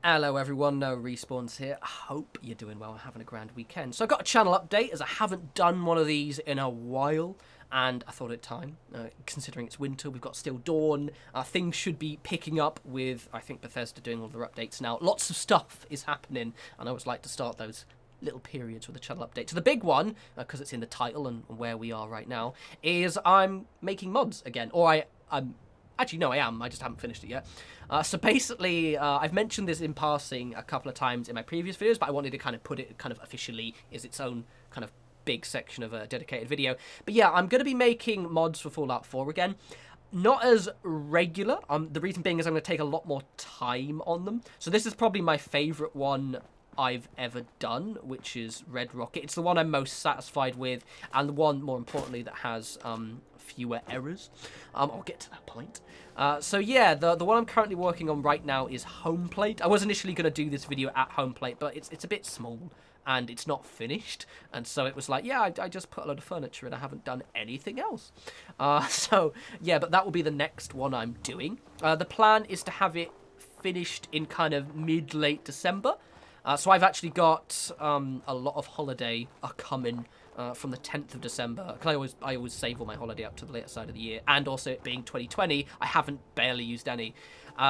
Hello everyone, No Respawns here. I hope you're doing well and having a grand weekend. So I got a channel update as I haven't done one of these in a while, and I thought it time, considering it's winter, we've got still dawn, things should be picking up with, I think, Bethesda doing all their updates now. Lots of stuff is happening, and I always like to start those little periods with a channel update. So the big one, because it's in the title and where we are right now, is I'm making mods again, or I'm Actually, no, I am. I just haven't finished it yet. So basically, I've mentioned this in passing a couple of times in my previous videos, but I wanted to kind of put it kind of officially as its own kind of big section of a dedicated video. But yeah, I'm going to be making mods for Fallout 4 again. Not as regular. The reason being is I'm going to take a lot more time on them. So this is probably my favourite one I've ever done, which is Red Rocket. It's the one I'm most satisfied with, and the one, more importantly, that has fewer errors. I'll get to that point. So yeah, the one I'm currently working on right now is Homeplate. I was initially going to do this video at Homeplate, but it's a bit small, and it's not finished, and so it was like, yeah, I just put a load of furniture and I haven't done anything else. So yeah, but that will be the next one I'm doing. The plan is to have it finished in kind of mid-late December. So I've actually got a lot of holiday coming from the 10th of December. Because I always save all my holiday up to the later side of the year. And also it being 2020, I haven't barely used any.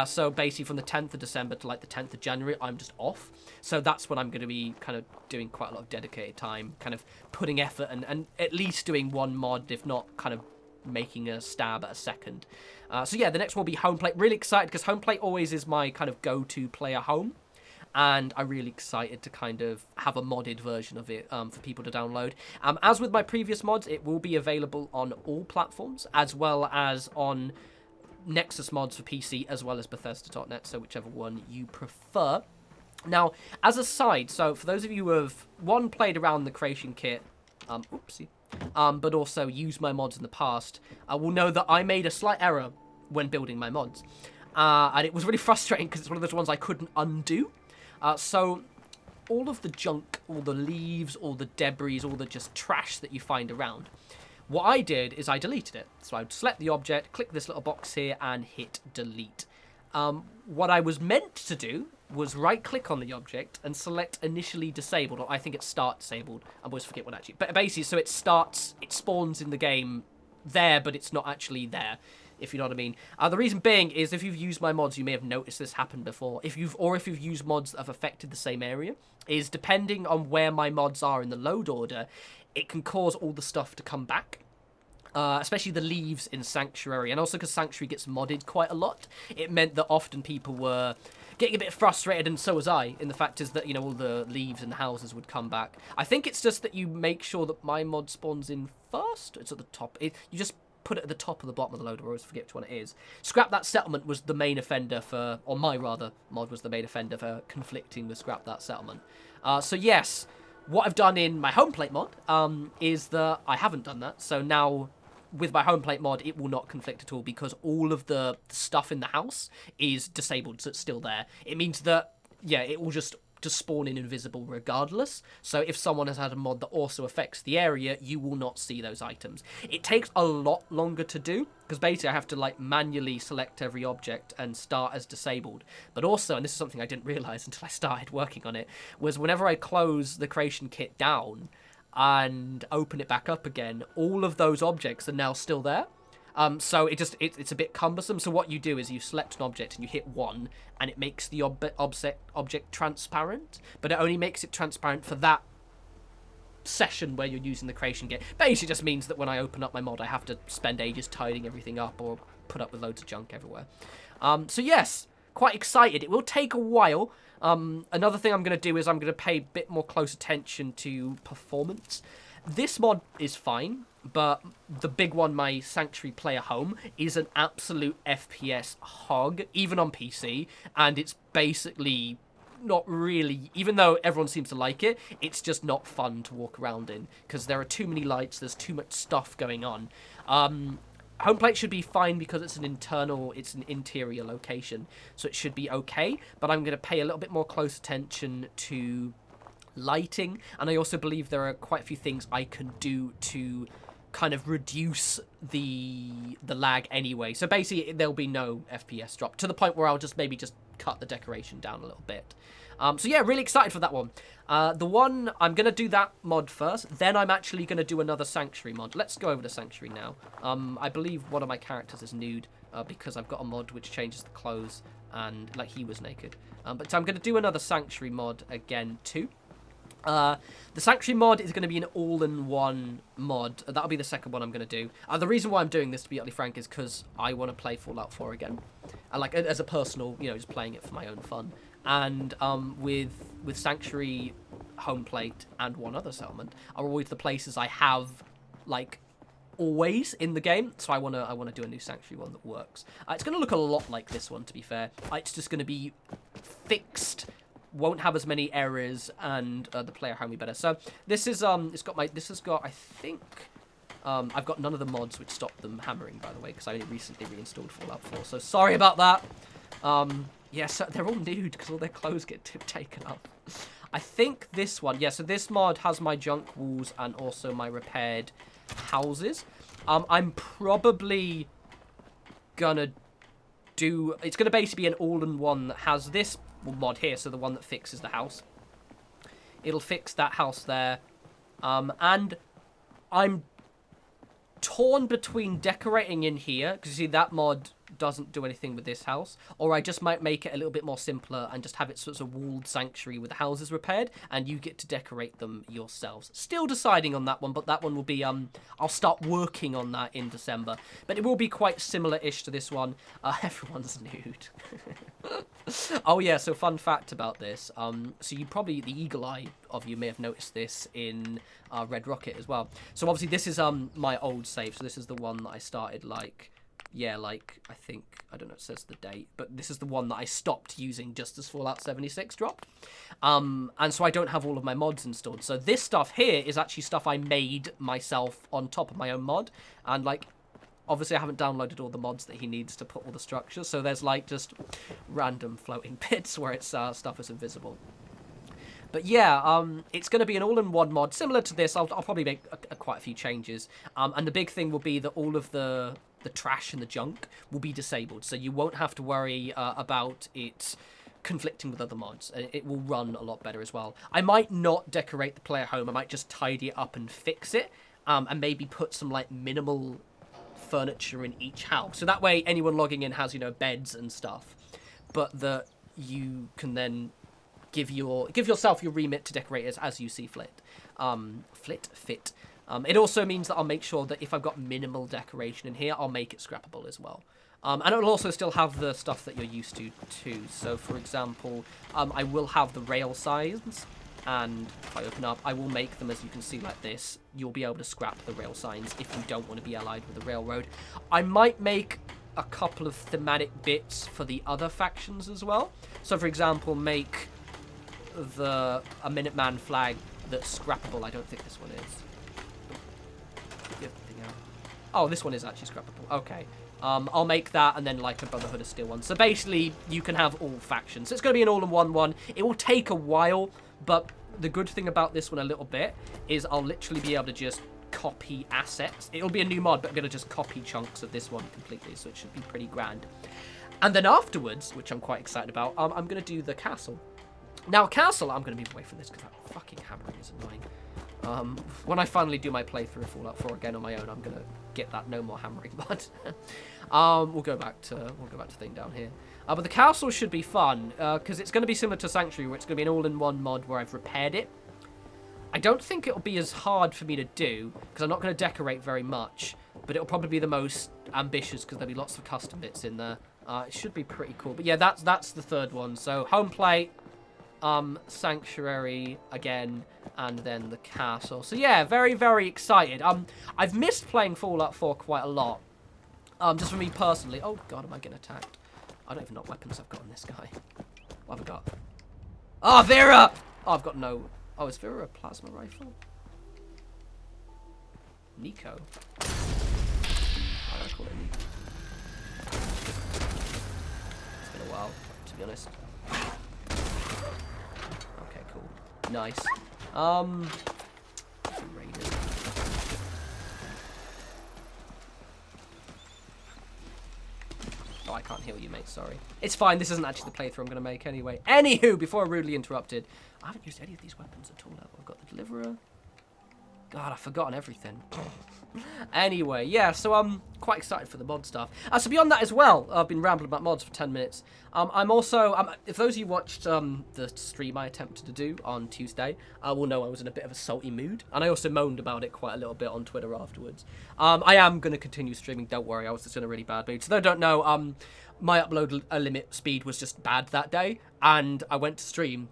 So basically from the 10th of December to like the 10th of January, I'm just off. So that's when I'm going to be kind of doing quite a lot of dedicated time, kind of putting effort and at least doing one mod, if not kind of making a stab at a second. So yeah, the next one will be Homeplate. Really excited because Homeplate always is my kind of go-to player home. And I'm really excited to kind of have a modded version of it for people to download. As with my previous mods, it will be available on all platforms, as well as on Nexus mods for PC, as well as Bethesda.net, so whichever one you prefer. Now, as a side, so for those of you who have, one, played around the creation kit, but also used my mods in the past, will know that I made a slight error when building my mods. And it was really frustrating because it's one of those ones I couldn't undo. So all of the junk, all the leaves, all the debris, all the just trash that you find around, what I did is I deleted it. So I would select the object, click this little box here, and hit delete. What I was meant to do was right-click on the object and select initially disabled, or I think it's start disabled. I always forget what actually. But basically, so it spawns in the game there, but it's not actually there, if you know what I mean. The reason being is if you've used my mods, you may have noticed this happen before. If you've used mods that have affected the same area, is depending on where my mods are in the load order, it can cause all the stuff to come back. Especially the leaves in Sanctuary, and also because Sanctuary gets modded quite a lot, it meant that often people were getting a bit frustrated, and so was I, in the fact is that, you know, all the leaves in the houses would come back. I think it's just that you make sure that my mod spawns in first. It's at the top. You just put it at the top of the bottom of the loader, I always forget which one it is. Scrap That Settlement was the main offender for, or my rather, mod was the main offender for conflicting with Scrap That Settlement. So yes, what I've done in my Homeplate mod is that I haven't done that. So now with my Homeplate mod, it will not conflict at all because all of the stuff in the house is disabled, so it's still there. It means that, yeah, it will just spawn in invisible regardless. So if someone has had a mod that also affects the area, you will not see those items. It takes a lot longer to do because basically I have to like manually select every object and start as disabled. But also, and this is something I didn't realize until I started working on it, was whenever I close the creation kit down and open it back up again, all of those objects are now still there. So it's a bit cumbersome. So what you do is you select an object and you hit 1, and it makes the object transparent, but it only makes it transparent for that session where you're using the creation kit. Basically just means that when I open up my mod, I have to spend ages tidying everything up or put up with loads of junk everywhere. So yes, quite excited. It will take a while. Another thing I'm going to do is I'm going to pay a bit more close attention to performance. This mod is fine, but the big one, my Sanctuary Player Home, is an absolute FPS hog, even on PC, and it's basically not really, even though everyone seems to like it, it's just not fun to walk around in, because there are too many lights, there's too much stuff going on. Homeplate should be fine because it's an interior location, so it should be okay, but I'm going to pay a little bit more close attention to lighting, and I also believe there are quite a few things I can do to kind of reduce the lag anyway. So basically, there'll be no FPS drop, to the point where I'll just maybe just cut the decoration down a little bit. So yeah, really excited for that one. The one, I'm going to do that mod first, then I'm actually going to do another Sanctuary mod. Let's go over to Sanctuary now. I believe one of my characters is nude, because I've got a mod which changes the clothes, and, like, he was naked. But I'm going to do another Sanctuary mod again, too. The Sanctuary mod is going to be an all-in-one mod. That'll be the second one I'm going to do. The reason why I'm doing this, to be utterly frank, is because I want to play Fallout 4 again. Like, as a personal, you know, just playing it for my own fun. And with Sanctuary, Homeplate, and one other settlement are always the places I have, like, always in the game. So I want to do a new Sanctuary one that works. It's going to look a lot like this one, to be fair. It's just going to be fixed, won't have as many errors, and the player home be better. So this is I think I've got none of the mods which stop them hammering, by the way, because I only recently reinstalled Fallout 4. So sorry about that. Yeah, so they're all nude because all their clothes get taken up. I think this one, yeah, so this mod has my junk walls and also my repaired houses. I'm probably gonna do, it's gonna basically be an all-in-one that has this mod here, so the one that fixes the house. It'll fix that house there. And I'm torn between decorating in here, because you see that mod doesn't do anything with this house, or I just might make it a little bit more simpler and just have it sort of walled sanctuary with the houses repaired, and you get to decorate them yourselves. Still deciding on that one, but that one will be, I'll start working on that in December. But it will be quite similar-ish to this one. Everyone's nude. Oh yeah, so fun fact about this. So you probably, the eagle eye of you may have noticed this in Red Rocket as well. So obviously this is my old save, so this is the one that I started like, yeah, like, I think, I don't know, it says the date, but this is the one that I stopped using just as Fallout 76 dropped. And so I don't have all of my mods installed. So this stuff here is actually stuff I made myself on top of my own mod. And, like, obviously I haven't downloaded all the mods that he needs to put all the structures. So there's, like, just random floating bits where it's stuff is invisible. But yeah, it's going to be an all-in-one mod. Similar to this, I'll probably make quite a few changes. And the big thing will be that all of the trash and the junk will be disabled, so you won't have to worry about it conflicting with other mods. It will run a lot better as well. I might not decorate the player home, I might just tidy it up and fix it, and maybe put some like minimal furniture in each house, so that way anyone logging in has, you know, beds and stuff, but that you can then give yourself your remit to decorate as you see fit. It also means that I'll make sure that if I've got minimal decoration in here, I'll make it scrappable as well. And it'll also still have the stuff that you're used to too. So, for example, I will have the rail signs, and if I open up, I will make them as you can see like this. You'll be able to scrap the rail signs if you don't want to be allied with the railroad. I might make a couple of thematic bits for the other factions as well. So, for example, make a Minuteman flag that's scrappable. I don't think this one is. Oh, this one is actually scrappable. Okay. I'll make that and then like a Brotherhood of Steel one. So basically, you can have all factions. So it's going to be an all-in-one one. It will take a while, but the good thing about this one a little bit is I'll literally be able to just copy assets. It'll be a new mod, but I'm going to just copy chunks of this one completely, so it should be pretty grand. And then afterwards, which I'm quite excited about, I'm going to do the castle. Now, castle, I'm going to move away from this because that fucking hammering is annoying. When I finally do my playthrough of Fallout 4 again on my own, I'm gonna get that no more hammering mod. We'll go back to thing down here. But the castle should be fun because it's going to be similar to Sanctuary, where it's going to be an all-in-one mod where I've repaired it. I don't think it'll be as hard for me to do because I'm not going to decorate very much, but it'll probably be the most ambitious because there'll be lots of custom bits in there. It should be pretty cool. But yeah, that's the third one. So Homeplate, Sanctuary again, and then the castle. So yeah, very, very excited. I've missed playing Fallout 4 quite a lot. Just for me personally. Oh god, am I getting attacked? I don't even know what weapons I've got on this guy. What have I got? Oh, Vera! Oh, I've got no... Oh, is Vera a plasma rifle? Nico. I call it Nico. It's been a while, to be honest. Okay, cool. Nice. mate. Sorry. It's fine. This isn't actually the playthrough I'm going to make anyway. Anywho, before I'm rudely interrupted, I haven't used any of these weapons at all. I've got the deliverer. God, I've forgotten everything. Anyway, yeah, so I'm quite excited for the mod stuff. So beyond that as well, I've been rambling about mods for 10 minutes. I'm also, if those of you watched the stream I attempted to do on Tuesday, will know I was in a bit of a salty mood. And I also moaned about it quite a little bit on Twitter afterwards. I am going to continue streaming, don't worry, I was just in a really bad mood. So those who don't know, my upload limit speed was just bad that day, and I went to stream,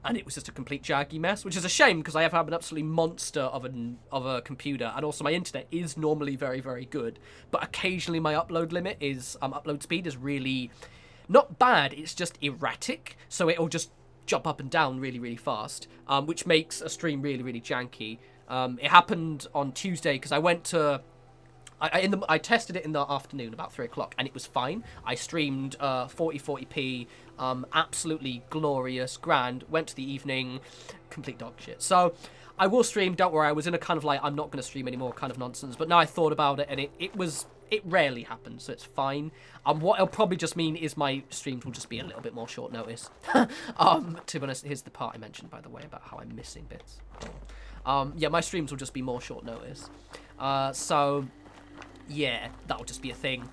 and it was just a complete jaggy mess, which is a shame because I have an absolutely monster of a computer, and also my internet is normally very, very good. But occasionally my upload speed is really not bad. It's just erratic, so it'll just jump up and down really, really fast, which makes a stream really, really janky. It happened on Tuesday because I went to. I tested it in the afternoon, about 3 o'clock, and it was fine. I streamed 4040p, absolutely glorious, grand. Went to the evening, complete dog shit. So I will stream, don't worry. I was in a kind of like, I'm not going to stream anymore kind of nonsense. But now I thought about it, and it rarely happens, so it's fine. What it'll probably just mean is my streams will just be a little bit more short notice. To be honest, here's the part I mentioned, by the way, about how I'm missing bits. Yeah, my streams will just be more short notice. So yeah, that'll just be a thing.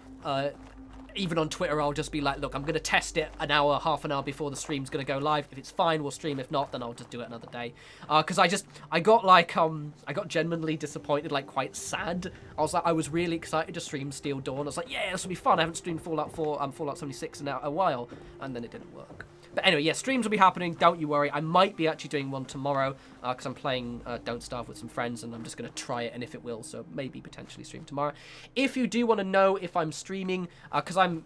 Even on Twitter, I'll just be like, look, I'm going to test it an hour, half an hour before the stream's going to go live. If it's fine, we'll stream. If not, then I'll just do it another day. Because I got genuinely disappointed, like quite sad. I was really excited to stream Steel Dawn. I was like, yeah, this will be fun. I haven't streamed Fallout 4, Fallout 76 in a while. And then it didn't work. But anyway, yeah, streams will be happening. Don't you worry. I might be actually doing one tomorrow because I'm playing Don't Starve with some friends, and I'm just going to try it and if it will. So maybe potentially stream tomorrow. If you do want to know if I'm streaming, because I'm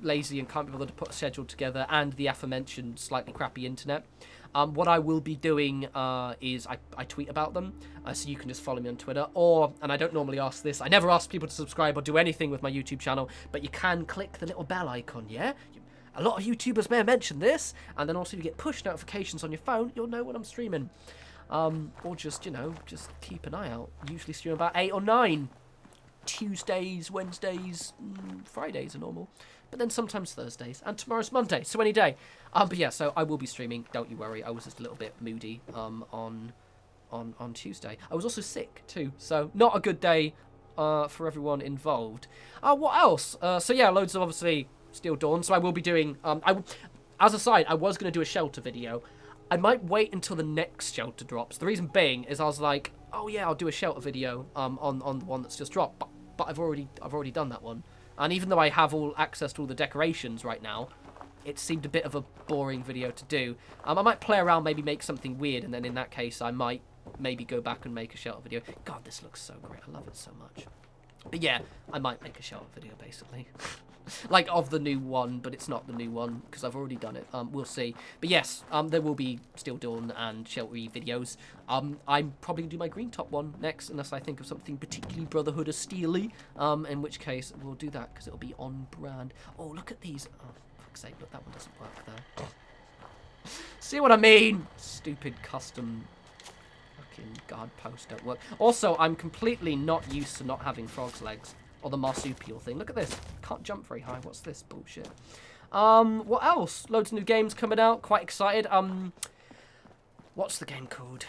lazy and can't be bothered to put a schedule together, and the aforementioned slightly crappy internet, what I will be doing is I tweet about them, so you can just follow me on Twitter. Or, and I don't normally ask this, I never ask people to subscribe or do anything with my YouTube channel, but you can click the little bell icon, yeah? A lot of YouTubers may have mentioned this, and then also if you get push notifications on your phone, you'll know when I'm streaming. Or just, just keep an eye out. Usually stream about 8 or 9. Tuesdays, Wednesdays, Fridays are normal. But then sometimes Thursdays, and tomorrow's Monday, so any day. But yeah, so I will be streaming, don't you worry. I was just a little bit moody on Tuesday. I was also sick too, so not a good day for everyone involved. What else? So yeah, loads of obviously Steel Dawn, so I will be doing, as a side, I was going to do a shelter video. I might wait until the next shelter drops. The reason being is I was like, oh yeah, I'll do a shelter video on the one that's just dropped, but I've already done that one. And even though I have all access to all the decorations right now, it seemed a bit of a boring video to do. I might play around, maybe make something weird, and then in that case I might maybe go back and make a shelter video. God, this looks so great. I love it so much. But yeah, I might make a shelter video basically. Like of the new one, but it's not the new one because I've already done it. We'll see. But yes, there will be Steel Dawn and Sheltery videos. I'm probably going to do my green top one next, unless I think of something particularly Brotherhood of Steely, in which case we'll do that because it'll be on brand. Oh, look at these. Oh, for fuck's sake, look, that one doesn't work there. See what I mean? Stupid custom fucking guard post don't work. Also, I'm completely not used to not having frog's legs. Or the marsupial thing. Look at this. Can't jump very high. What's this bullshit? What else? Loads of new games coming out. Quite excited. What's the game called?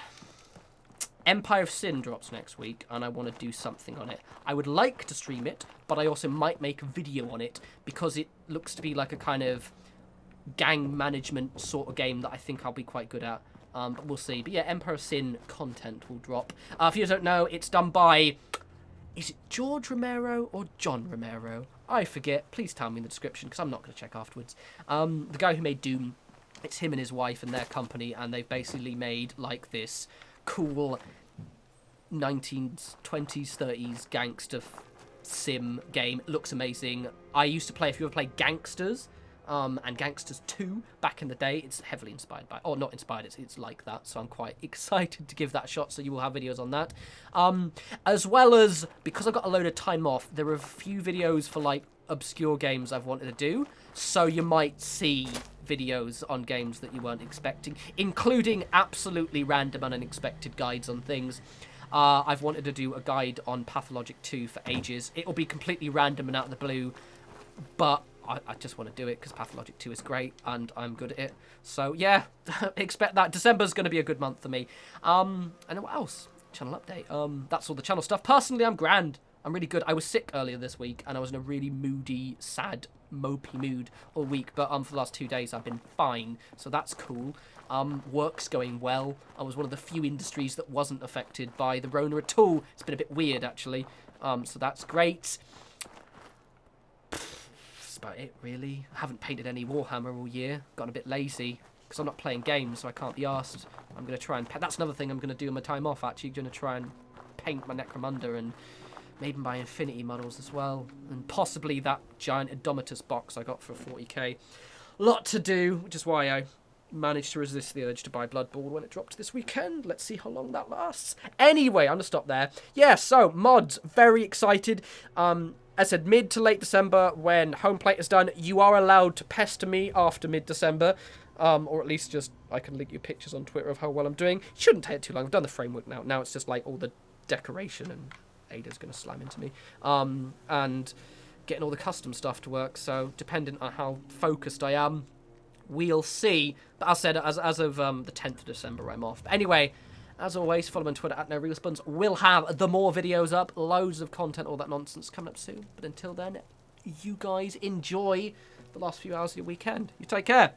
Empire of Sin drops next week, and I want to do something on it. I would like to stream it, but I also might make a video on it because it looks to be like a kind of gang management sort of game that I think I'll be quite good at. But we'll see. But yeah, Empire of Sin content will drop. If you don't know, it's done by... Is it George Romero or John Romero? I forget. Please tell me in the description, because I'm not going to check afterwards. The guy who made Doom, it's him and his wife and their company, and they've basically made, like, this cool 1920s, 30s gangster sim game. It looks amazing. I used to play, if you ever played Gangsters, and Gangsters 2 back in the day. It's heavily inspired by, or not inspired, it's like that, so I'm quite excited to give that a shot, so you will have videos on that. As well as, because I've got a load of time off, there are a few videos for like obscure games I've wanted to do, so you might see videos on games that you weren't expecting, including absolutely random and unexpected guides on things. I've wanted to do a guide on Pathologic 2 for ages. It'll be completely random and out of the blue, but I just want to do it because Pathologic 2 is great and I'm good at it. So yeah, expect that. December's going to be a good month for me. And then what else? Channel update. That's all the channel stuff. Personally, I'm grand. I'm really good. I was sick earlier this week and I was in a really moody, sad, mopey mood all week. But for the last 2 days, I've been fine. So that's cool. Work's going well. I was one of the few industries that wasn't affected by the Rona at all. It's been a bit weird, actually. So that's great. That's about it, really. I haven't painted any Warhammer all year. Gotten a bit lazy because I'm not playing games, so I can't be asked. I'm going to try and... That's another thing I'm going to do in my time off, actually. Going to try and paint my Necromunda and maybe my Infinity models as well. And possibly that giant Indomitus box I got for 40k. Lot to do, which is why I managed to resist the urge to buy Blood Bowl when it dropped this weekend. Let's see how long that lasts. Anyway, I'm going to stop there. Yeah, so, mods. Very excited. I said mid to late December when Homeplate is done. You are allowed to pester me after mid-December. Or at least just, I can link you pictures on Twitter of how well I'm doing. Shouldn't take too long. I've done the framework now. Now it's just like all the decoration and Ada's going to slam into me. And getting all the custom stuff to work. So depending on how focused I am, we'll see. But as I said, as of the 10th of December, I'm off. But anyway, as always, follow me on Twitter at norespawns. We'll have the more videos up, loads of content, all that nonsense coming up soon. But until then, you guys enjoy the last few hours of your weekend. You take care.